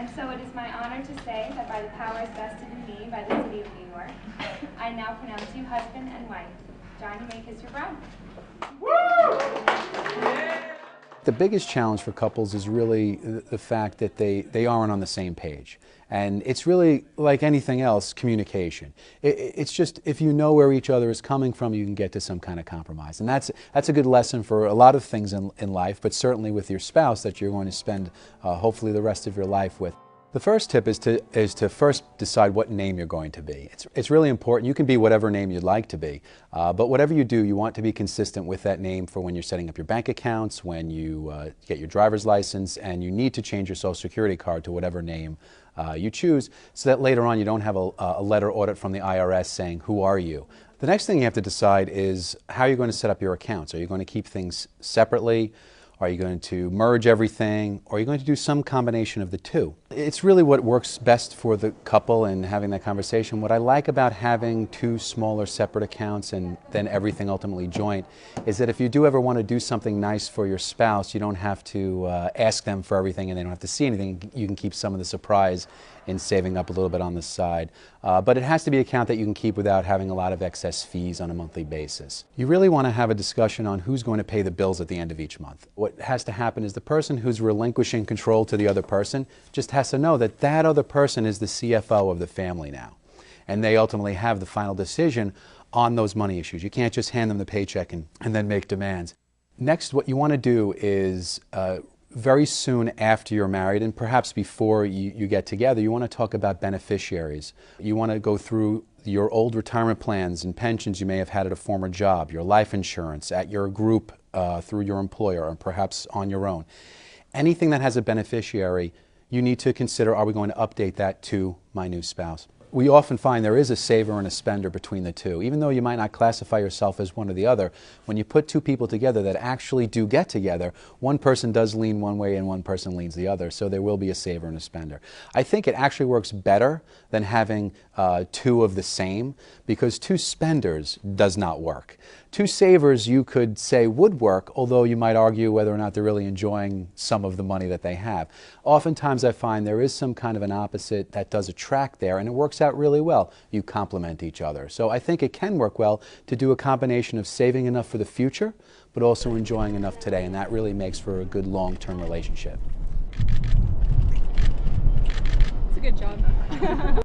And so it is my honor to say that by the powers vested in me by the City of New York, I now pronounce you husband and wife. John, you may kiss your bride. The biggest challenge for couples is really the fact that they aren't on the same page. And it's really, like anything else, communication. It's just, if you know where each other is coming from, you can get to some kind of compromise. And that's a good lesson for a lot of things in life, but certainly with your spouse that you're going to spend hopefully the rest of your life with. The first tip is to first decide what name you're going to be. It's really important. You can be whatever name you'd like to be, but whatever you do, you want to be consistent with that name for when you're setting up your bank accounts, when you get your driver's license, and you need to change your Social Security card to whatever name you choose, so that later on you don't have a letter audit from the IRS saying, "Who are you?" The next thing you have to decide is how you're going to set up your accounts. Are you going to keep things separately? Are you going to merge everything, or are you going to do some combination of the two? It's really what works best for the couple and having that conversation. What I like about having two smaller separate accounts and then everything ultimately joint is that if you do ever want to do something nice for your spouse, you don't have to ask them for everything and they don't have to see anything. You can keep some of the surprise in saving up a little bit on the side. But it has to be an account that you can keep without having a lot of excess fees on a monthly basis. You really want to have a discussion on who's going to pay the bills at the end of each month. What has to happen is the person who's relinquishing control to the other person just has to know that that other person is the CFO of the family now. And they ultimately have the final decision on those money issues. You can't just hand them the paycheck and then make demands. Next, what you want to do is very soon after you're married, and perhaps before you get together, you want to talk about beneficiaries. You want to go through your old retirement plans and pensions you may have had at a former job, your life insurance, at your group through your employer, or perhaps on your own. Anything that has a beneficiary, you need to consider, are we going to update that to my new spouse? We often find there is a saver and a spender between the two. Even though you might not classify yourself as one or the other, when you put two people together that actually do get together, one person does lean one way and one person leans the other, so there will be a saver and a spender. I think it actually works better than having two of the same, because two spenders does not work. Two savers you could say would work, although you might argue whether or not they're really enjoying some of the money that they have. Oftentimes I find there is some kind of an opposite that does attract there, and it works out really well. You complement each other. So I think it can work well to do a combination of saving enough for the future, but also enjoying enough today, and that really makes for a good long-term relationship. It's a good job.